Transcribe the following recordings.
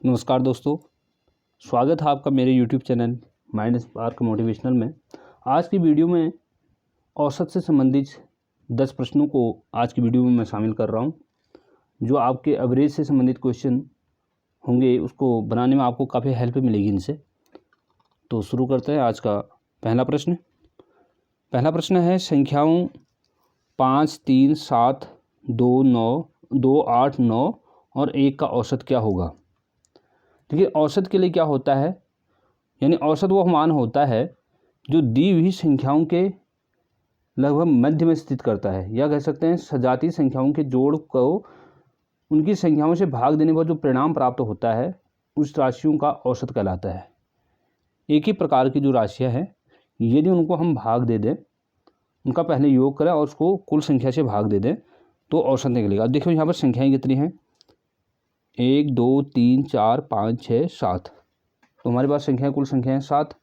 नमस्कार दोस्तों, स्वागत है आपका मेरे YouTube channel mind spark motivational में। आज की वीडियो में औसत से संबंधित 10 प्रश्नों को आज की वीडियो में मैं शामिल कर रहा हूं, जो आपके एवरेज से संबंधित क्वेश्चन होंगे। उसको बनाने में आपको काफ़ी हेल्प मिलेगी इनसे। तो शुरू करते हैं आज का पहला प्रश्न। पहला प्रश्न है, संख्याओं 5, 3, 7, 2, 9, 2, 8, 9 और 1 का औसत क्या होगा। देखिए, औसत के लिए क्या होता है, यानी औसत वो मान होता है जो दी हुई संख्याओं के लगभग मध्य में स्थित करता है, या कह सकते हैं सजातीय संख्याओं के जोड़ को उनकी संख्याओं से भाग देने पर जो परिणाम प्राप्त होता है उस राशियों का औसत कहलाता है। एक ही प्रकार की जो राशियां हैं, यदि उनको हम भाग दे दें, उनका पहले योग करें और उसको कुल संख्या से भाग दे दें तो औसत निकलेगा। अब देखो यहाँ पर संख्याएँ कितनी हैं, 1, 2, 3, 4, 5, 6, 7। तो हमारे पास संख्या कुल संख्या है 7।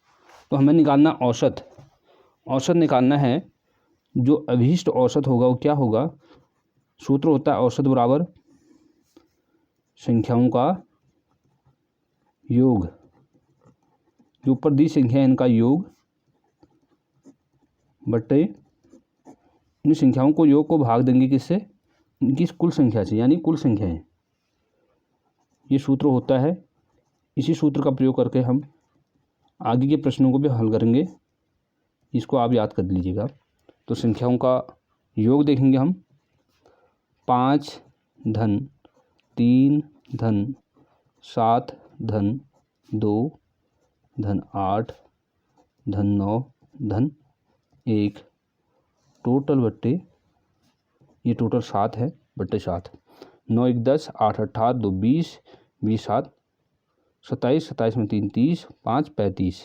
तो हमें निकालना औसत निकालना है। जो अभीष्ट औसत होगा वो क्या होगा, सूत्र होता है औसत बराबर संख्याओं का योग। जो ऊपर दी संख्या है इनका योग बटे इन संख्याओं को योग को भाग देंगे किससे, इनकी कुल संख्या से, यानी कुल संख्या है। ये सूत्र होता है। इसी सूत्र का प्रयोग करके हम आगे के प्रश्नों को भी हल करेंगे। इसको आप याद कर लीजिएगा। तो संख्याओं का योग देखेंगे हम, 5 धन 3 धन 7 धन 2 धन 8 धन 9 धन 1 टोटल बट्टे, ये टोटल 7 है बट्टे 7। 9 1 10, 8 18, 2 20, 20 7 27, 27 में 3 30, 5 35।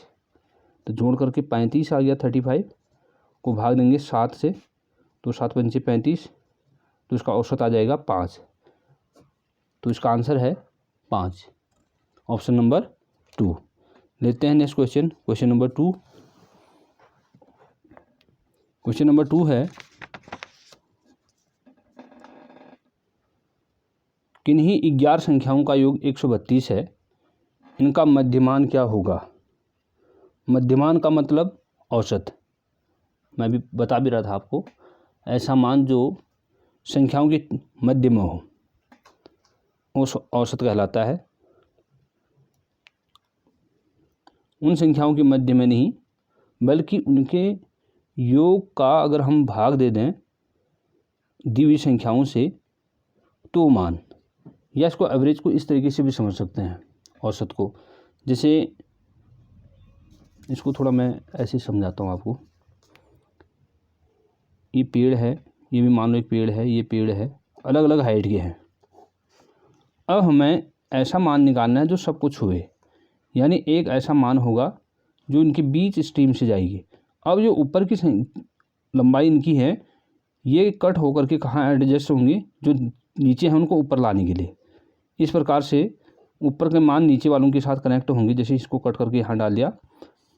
तो जोड़ करके 35 आ गया। 35 को भाग देंगे 7 से, तो 7 पंचे 35, तो इसका औसत आ जाएगा 5। तो इसका आंसर है 5, ऑप्शन नंबर 2। लेते हैं next question, question number 2। Question number 2 है, किन्हीं 11 संख्याओं का योग 132 है, इनका मध्यमान क्या होगा। मध्यमान का मतलब औसत। मैं भी बता भी रहा था आपको, ऐसा मान जो संख्याओं के मध्य में हो उस औसत कहलाता है। उन संख्याओं के मध्य में नहीं, बल्कि उनके योग का अगर हम भाग दे दें दी हुई संख्याओं से तो मान, या इसको एवरेज को इस तरीके से भी समझ सकते हैं औसत को। जैसे इसको थोड़ा मैं ऐसे समझाता हूँ आपको। ये पेड़ है, ये भी मान लो एक पेड़ है, ये पेड़ है, अलग अलग हाइट के हैं। अब हमें ऐसा मान निकालना है जो सबको छुए, यानी एक ऐसा मान होगा जो इनके बीच स्ट्रीम से जाएगी। अब जो ऊपर की लंबाई इनकी है, ये कट होकर के कहाँ एडजस्ट होंगी, जो नीचे हैं उनको ऊपर लाने के लिए। इस प्रकार से ऊपर के मान नीचे वालों के साथ कनेक्ट होंगे। जैसे इसको कट करके यहाँ डाल दिया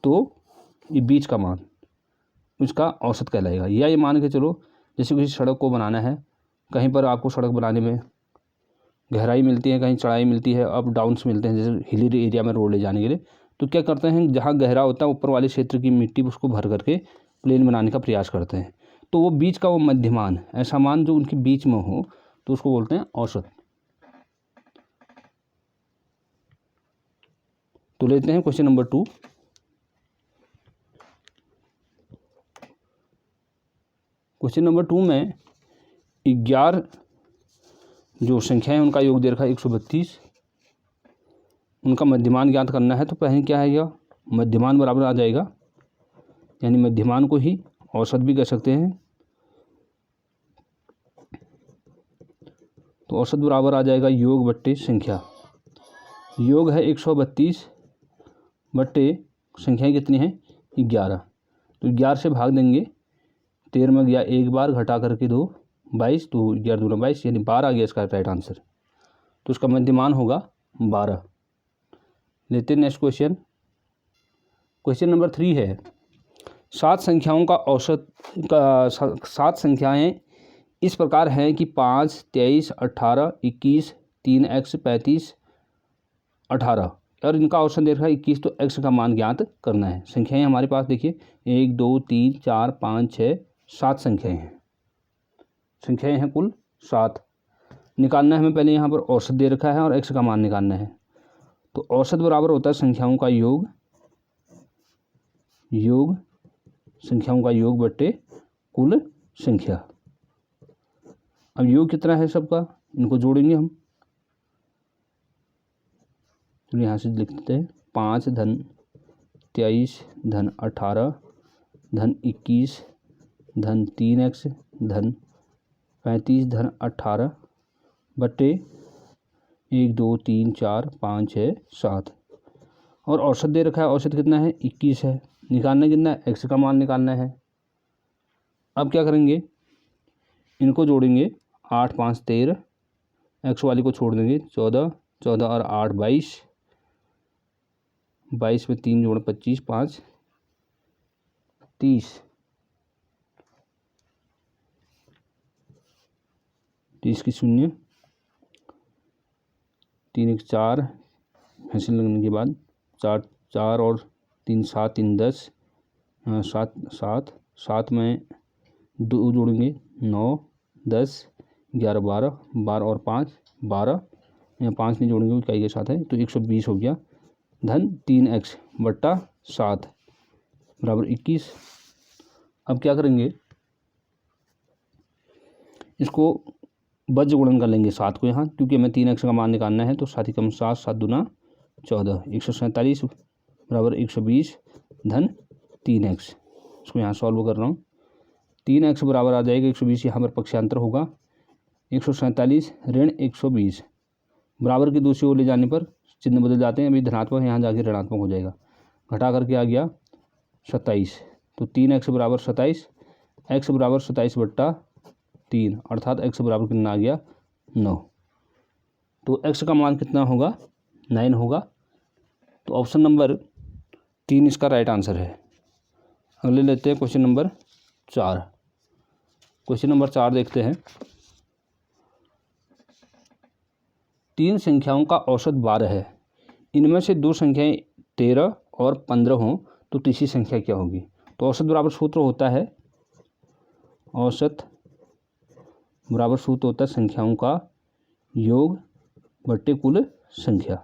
तो ये बीच का मान उसका औसत कहलाएगा। या ये मान के चलो, जैसे किसी सड़क को बनाना है, कहीं पर आपको सड़क बनाने में गहराई मिलती है, कहीं चढ़ाई मिलती है, अप डाउन्स मिलते हैं, जैसे हिली एरिया में रोड ले जाने के लिए। तो क्या करते हैं, जहाँ गहरा होता है ऊपर वाले क्षेत्र की मिट्टी उसको भर करके प्लेन बनाने का प्रयास करते हैं। तो वो बीच का वो मध्यमान, ऐसा मान जो उनके बीच में हो, तो उसको बोलते हैं औसत। तो लेते हैं क्वेश्चन नंबर 2। क्वेश्चन नंबर 2 में 11 जो संख्याएं उनका योग दे रखा है 132, उनका मध्यमान ज्ञात करना है। तो पहले क्या है, यह मध्यमान बराबर आ जाएगा, यानी मध्यमान को ही औसत भी कह सकते हैं। तो औसत बराबर आ जाएगा योग बट्टे संख्या। योग है 132 बट्टे संख्याएं कितनी हैं, 11। तो 11 से भाग देंगे, 13 में गया एक बार, घटा करके 2, 22, तो 11 दूना 22, यानी 12 आ गया इसका राइट आंसर। तो इसका मध्यमान होगा 12। लेते हैं नेक्स्ट क्वेश्चन। क्वेश्चन नंबर 3 है, 7 संख्याओं का औसत का 7 संख्याएं इस प्रकार हैं कि 5, 23, 18, 21, 3x, 35 18 और इनका औसत दे रखा है 21, तो x का मान ज्ञात करना है। संख्याएं हमारे पास देखिए 1 2 3 4 5 6 7 संख्याएं हैं कुल 7। निकालना है हमें पहले यहाँ पर औसत दे रखा है और x का मान निकालना है। तो औसत बराबर होता है संख्याओं का योग बट्टे कुल संख्या। अब योग कितना है सबका, इनको जोड़ेंगे हम। तो यहाँ से लिख देते हैं 5 धन 23 धन 18 धन 21 धन 3x धन 35 धन 18 बट्टे 1 2 3 4 5 6 7। और औसत दे रखा है, औसत कितना है 21 है। निकालना कितना है, x का मान निकालना है। अब क्या करेंगे, इनको जोड़ेंगे 8 5 13, x वाली को छोड़ देंगे 14 14 और 8 22, 22 में 3 जोड़ 25 5 30, 30 की 0, 3 1 4, हासिल लगने के बाद 4 4 और 3 7 3 10, 7 7 7 में 2 जोड़ेंगे 9 10 11 12 12 और 5 12, यहाँ 5 नहीं जोड़ेंगे इकाई के साथ है, तो 120 हो गया। धन 3x बट्टा 7 बराबर 21। अब क्या करेंगे, इसको बज्र गुणन कर लेंगे 7 को यहाँ, क्योंकि हमें 3x का मान निकालना है। तो 7 कम 7 7 दूना 14, 147 बराबर 120 धन 3x। इसको यहाँ सॉल्व कर रहा हूँ। 3x बराबर आ जाएगा 120, यहाँ पर पक्षांतर होगा 147 ऋण 120, बराबर की दूसरी ओर ले जाने पर चिन्ह बदल जाते हैं। अभी धनात्मक यहाँ जाके ऋणात्मक हो जाएगा, घटा करके आ गया 27। तो 3x बराबर 27, x बराबर 27 बट्टा 3, अर्थात x बराबर कितना आ गया 9। तो x का मान कितना होगा 9 होगा। तो ऑप्शन नंबर 3 इसका राइट आंसर है। अगले लेते हैं क्वेश्चन नंबर 4। क्वेश्चन नंबर 4 देखते हैं। 3 संख्याओं का औसत 12 है, इनमें से 2 संख्याएं 13 और 15 हों तो तीसरी संख्या क्या होगी। तो औसत बराबर सूत्र होता है, संख्याओं का योग बट्टे कुल संख्या,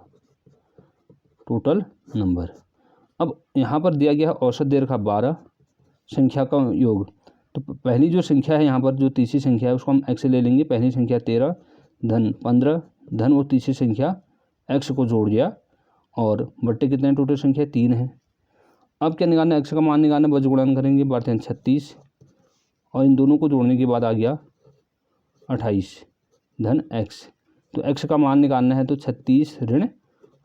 टोटल नंबर। अब यहाँ पर दिया गया है औसत दे रखा 12, संख्या का योग। तो पहली जो संख्या है यहाँ पर, जो तीसरी संख्या है उसको हम x से ले लेंगे। पहली संख्या 13 धन 15 धन वो तीसरी संख्या x को जोड़ दिया और बट्टे कितने टोटल संख्या 3 है। अब क्या निकालना है, x का मान निकालना, बज्र गुणन करेंगे 12 36 और इन दोनों को जोड़ने के बाद आ गया 28 धन x। तो x का मान निकालना है, तो 36 ऋण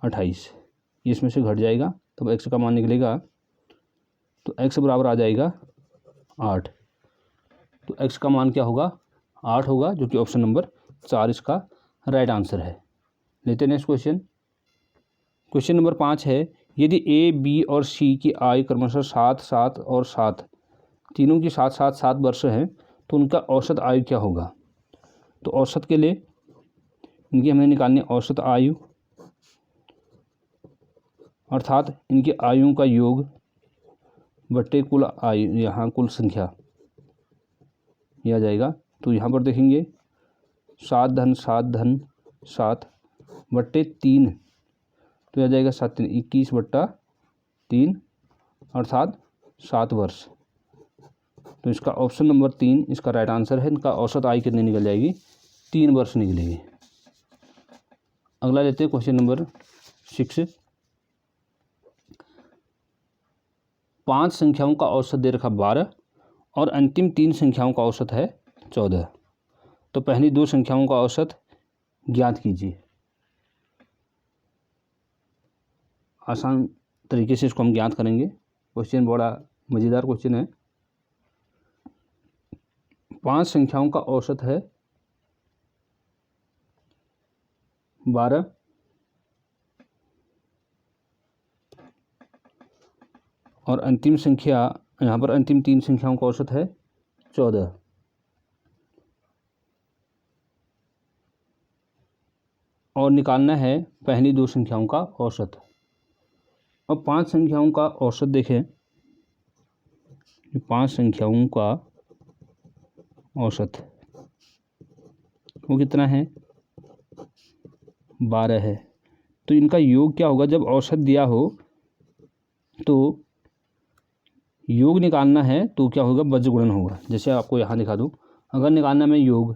28 इसमें से घट जाएगा, तब x का मान निकलेगा। तो x बराबर आ जाएगा 8। तो x का मान क्या होगा 8 होगा, जो कि ऑप्शन नंबर 4 इसका राइट आंसर है। लेते हैं नेक्स्ट क्वेश्चन। क्वेश्चन नंबर 5 है, यदि a, b और c की आयु क्रमशः 7 7 और 7, तीनों की 7 7 7 वर्ष है, तो उनका औसत आयु क्या होगा। तो औसत के लिए इनकी हमें निकालनी औसत आयु, अर्थात इनकी आयुओं का योग बट्टे कुल आयु, यहाँ कुल संख्या यह आ जाएगा। तो यहाँ पर देखेंगे 7 धन 7 बट्टे 3, तो यह आ जाएगा 7 21 बट्टा 3, अर्थात 7 वर्ष। तो इसका ऑप्शन नंबर 3 इसका राइट आंसर है। इनका औसत आयु कितनी निकल जाएगी, 3 वर्ष निकलेगी। अगला लेते हैं क्वेश्चन नंबर 6। 5 संख्याओं का औसत दे रखा 12 और अंतिम 3 संख्याओं का औसत है 14। तो पहली 2 संख्याओं का औसत ज्ञात कीजिए। आसान तरीके से इसको हम ज्ञात करेंगे। क्वेश्चन बड़ा मज़ेदार क्वेश्चन है। 5 संख्याओं का औसत है 12 और अंतिम संख्या, यहाँ पर अंतिम 3 संख्याओं का औसत है 14। और निकालना है पहली दो संख्याओं का औसत। अब 5 संख्याओं का औसत देखें, 5 संख्याओं का औसत वो कितना है, 12 है। तो इनका योग क्या होगा, जब औसत दिया हो तो योग निकालना है तो क्या होगा, बज्रगुणन होगा। जैसे आपको यहाँ दिखा दूँ, अगर निकालना में योग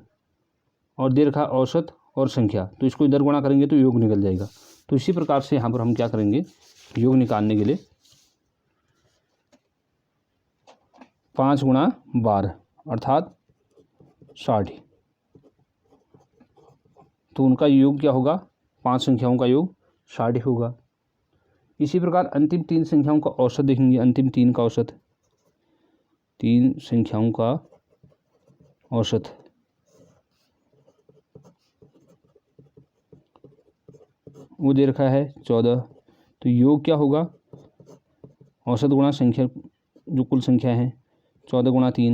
और दे रखा औसत और संख्या, तो इसको इधर गुणा करेंगे तो योग निकल जाएगा। तो इसी प्रकार से यहाँ पर हम क्या करेंगे, योग निकालने के लिए 5 गुणा 12 अर्थात 60। तो उनका योग क्या होगा, 5 संख्याओं का योग 60 होगा। इसी प्रकार अंतिम 3 संख्याओं का औसत देखेंगे, अंतिम 3 का औसत, 3 संख्याओं का औसत वो दे रखा है 14। तो योग क्या होगा, औसत गुणा संख्या जो कुल संख्या है, 14 गुणा 3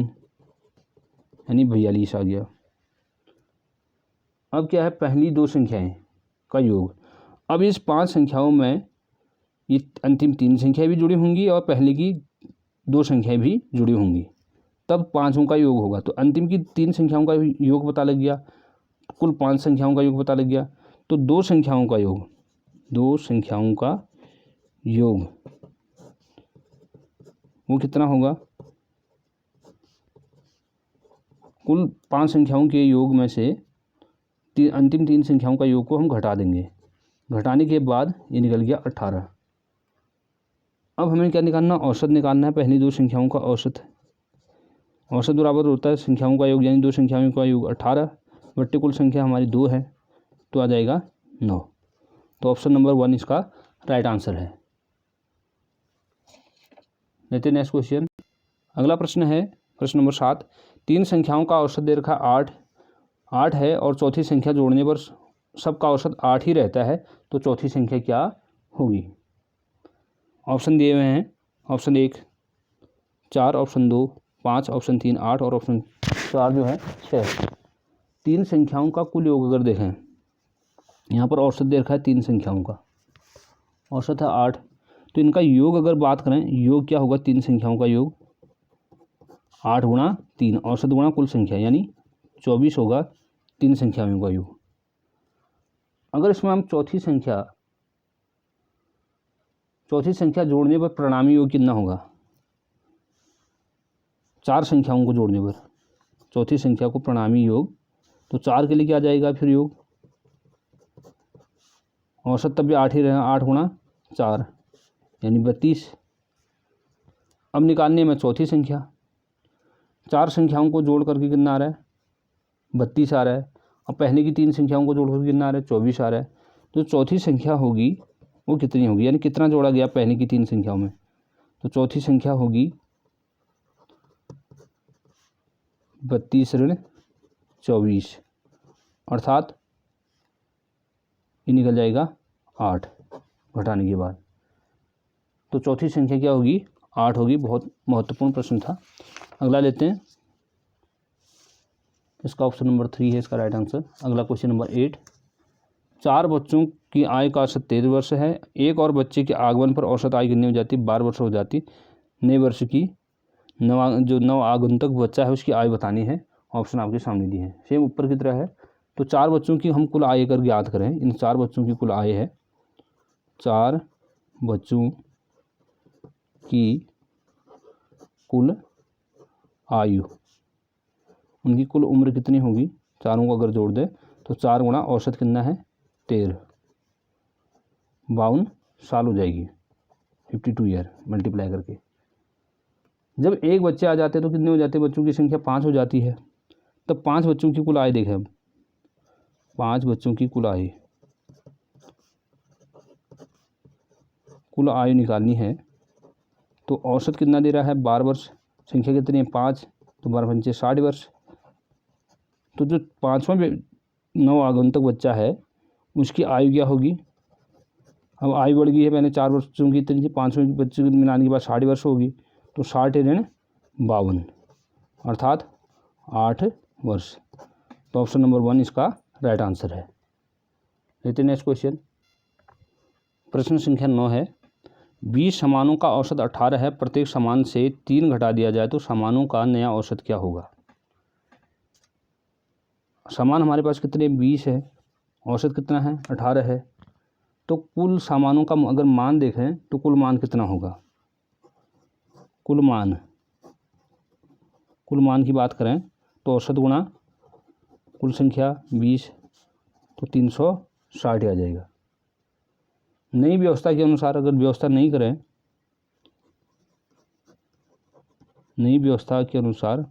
यानी 42 आ गया। अब क्या है, पहली दो संख्याएं का योग। अब इस 5 संख्याओं में ये अंतिम 3 संख्याएं भी जुड़ी होंगी और पहले की 2 संख्याएं भी जुड़ी होंगी, तब पाँचों का योग होगा। तो अंतिम की 3 संख्याओं का योग पता लग गया, कुल 5 संख्याओं का योग पता लग गया। तो 2 संख्याओं का योग, 2 संख्याओं का योग वो कितना होगा, कुल 5 संख्याओं के योग में से अंतिम 3 संख्याओं का योग को हम घटा देंगे। घटाने के बाद ये निकल गया 18। अब हमें क्या निकालना, औसत निकालना है पहली 2 संख्याओं का औसत। औसत बराबर होता है संख्याओं का योग, यानी 2 संख्याओं का योग 18 बट्टे कुल संख्या हमारी 2 है, तो आ जाएगा 9। तो ऑप्शन नंबर 1 इसका राइट आंसर है। लेते नेक्स्ट क्वेश्चन। अगला प्रश्न है प्रश्न नंबर 7। 3 संख्याओं का औसत दे रखा 8 है और चौथी संख्या जोड़ने पर सबका औसत 8 ही रहता है, तो चौथी संख्या क्या होगी। ऑप्शन दिए हुए हैं, ऑप्शन 1 4, ऑप्शन 2 5, ऑप्शन 3 8 और ऑप्शन 4 जो है 6। 3 संख्याओं का कुल योग अगर देखें, यहाँ पर औसत दे रखा है 3 संख्याओं का, औसत है 8, तो इनका योग अगर बात करें, योग क्या होगा, 3 संख्याओं का योग 8 गुणा 3 औसत गुणा कुल संख्या यानी 24 होगा 3 संख्याओं का योग। अगर इसमें हम चौथी संख्या जोड़ने पर परिणामी योग कितना होगा, 4 संख्याओं को जोड़ने पर चौथी संख्या को परिणामी योग, तो 4 के लिए क्या आ जाएगा फिर योग, औसत तब भी 8 ही रहेगा, 8 गुणा 4 यानी 32। अब निकालने में चौथी संख्या, 4 संख्याओं को जोड़ करके कितना आ रहा है, 32 आ रहा है। अब पहले की 3 संख्याओं को जोड़ करके कितना आ रहा है, 24 आ रहा है। तो चौथी संख्या होगी वो कितनी होगी, यानी कितना जोड़ा गया पहले की 3 संख्याओं में, तो चौथी संख्या होगी 32 ऋण 24 अर्थात ये निकल जाएगा 8 घटाने के बाद। तो चौथी संख्या क्या होगी, 8 होगी। बहुत महत्वपूर्ण प्रश्न था। अगला लेते हैं, इसका ऑप्शन नंबर 3 है इसका राइट आंसर। अगला क्वेश्चन नंबर 8। 4 बच्चों की आयु का औसत 13 वर्ष है, एक और बच्चे के आगमन पर औसत आयु कितनी हो जाती, 12 वर्ष हो जाती। नए वर्ष की नव आगंतुक बच्चा है उसकी आयु बतानी है। ऑप्शन आपके सामने दिए हैं, सेम ऊपर की तरह है। तो 4 बच्चों की हम कुल आयु कर ज्ञात करें, इन 4 बच्चों की कुल आयु है, 4 बच्चों की कुल आयु, उनकी कुल उम्र कितनी होगी, चारों को अगर जोड़ दें तो 4 गुणा औसत कितना है 13, 52 साल हो जाएगी, 52 ईयर मल्टीप्लाई करके। जब एक बच्चे आ जाते हैं तो कितने हो जाते हैं, बच्चों की संख्या 5 हो जाती है। तब 5 बच्चों की कुल आयु देखें, अब 5 बच्चों की कुल आयु निकालनी है। तो औसत कितना दे रहा है, 12 वर्ष, संख्या कितनी है 5, तो 12 पंचे 60 वर्ष। तो जो 5वां नव आगंतुक बच्चा है उसकी आयु क्या होगी, अब आयु बढ़ गई है, मैंने 4 वर्षों की इतनी थी, 5वें बच्चे को मिलाने के बाद 60 वर्ष होगी, तो 60 ऋण 52 अर्थात 8 वर्ष। तो ऑप्शन नंबर 1 इसका राइट आंसर है। लेते नेक्स्ट क्वेश्चन। प्रश्न संख्या 9 है, 20 समानों का औसत 18 है, प्रत्येक समान से 3 घटा दिया जाए तो समानों का नया औसत क्या होगा। समान हमारे पास कितने 20 है, औसत कितना है 18 है, तो कुल सामानों का अगर मान देखें तो कुल मान कितना होगा। कुल मान की बात करें तो औसत गुणा कुल संख्या 20 तो 360 आ जाएगा। नई व्यवस्था के अनुसार अगर व्यवस्था नहीं करें, नई व्यवस्था के अनुसार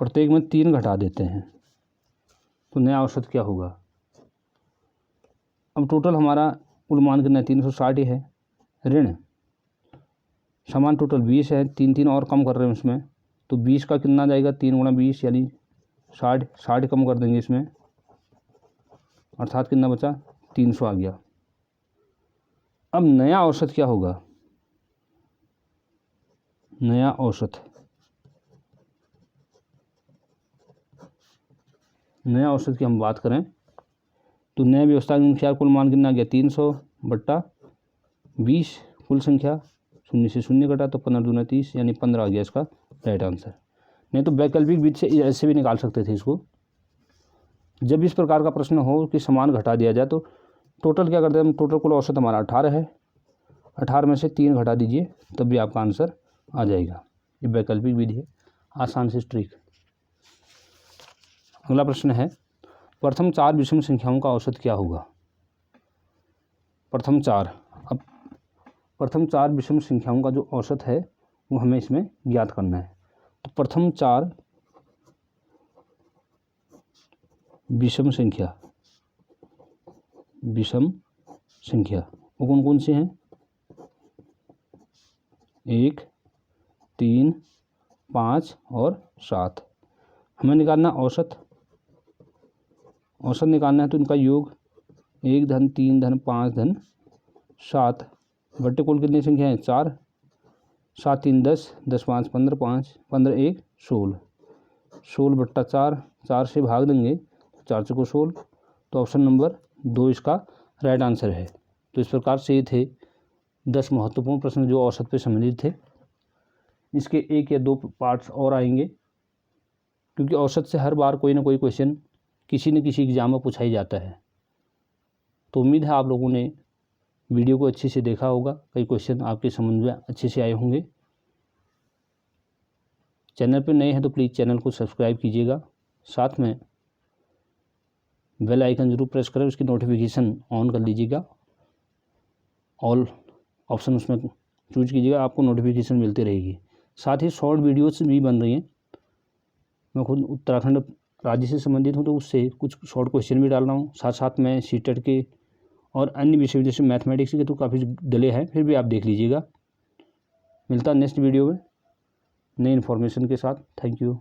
प्रत्येक में 3 घटा देते हैं तो नया औसत क्या होगा। अब टोटल हमारा कुल मान कितना 360 है, ऋण समान टोटल 20 है, 3 और कम कर रहे हैं उसमें, तो 20 का कितना जाएगा 3 गुणा 20 यानी 60 कम कर देंगे इसमें, अर्थात कितना बचा 300 आ गया। अब नया औसत क्या होगा। नया औसत की हम बात करें तो नया व्यवस्था के अनुसार कुल मान कितना गया 300 बट्टा 20 कुल संख्या, 0 से 0 घटा तो 15 दूना 30 यानी 15 आ गया इसका राइट आंसर। नहीं तो वैकल्पिक विधि से ऐसे भी निकाल सकते थे इसको। जब इस प्रकार का प्रश्न हो कि समान घटा दिया जाए तो टोटल क्या करते हैं हम, टोटल कुल औसत हमारा 18 है, 18 में से 3 घटा दीजिए तब भी आपका आंसर आ जाएगा। ये वैकल्पिक विधि है, आसान से ट्रिक। अगला प्रश्न है, प्रथम 4 विषम संख्याओं का औसत क्या होगा। प्रथम 4 विषम संख्याओं का जो औसत है वो हमें इसमें ज्ञात करना है। तो प्रथम 4 विषम संख्या वो कौन कौन से हैं, 1, 3, 5 और 7। हमें निकालना औसत निकालना है तो इनका योग 1 धन 3 धन 5 धन 7 बट्टे कुल कितनी संख्या है 4, 7 3 10, 10 5 15, 5 15 1 16, 16 बट्टा 4, 4 से भाग देंगे 4 से को 16, तो ऑप्शन नंबर 2 इसका राइट आंसर है। तो इस प्रकार से ये थे 10 महत्वपूर्ण प्रश्न जो औसत पे संबंधित थे। इसके 1 या 2 पार्ट्स और आएंगे क्योंकि औसत से हर बार कोई ना कोई क्वेश्चन किसी न किसी एग्जाम में पूछा ही जाता है। तो उम्मीद है आप लोगों ने वीडियो को अच्छे से देखा होगा, कई क्वेश्चन आपके समझ में अच्छे से आए होंगे। चैनल पर नए हैं तो प्लीज़ चैनल को सब्सक्राइब कीजिएगा, साथ में बेल आइकन जरूर प्रेस करें, उसकी नोटिफिकेशन ऑन कर लीजिएगा, ऑल ऑप्शन उसमें चूज कीजिएगा, आपको नोटिफिकेशन मिलती रहेगी। साथ ही शॉर्ट वीडियोस भी बन रही हैं, मैं खुद उत्तराखंड राज्य से संबंधित हूँ तो उससे कुछ शॉर्ट क्वेश्चन भी डाल रहा हूँ। साथ साथ में सीटेट के और अन्य विषय जैसे मैथमेटिक्स के तो काफ़ी डले हैं, फिर भी आप देख लीजिएगा। मिलता है नेक्स्ट वीडियो में नई इन्फॉर्मेशन के साथ। Thank you.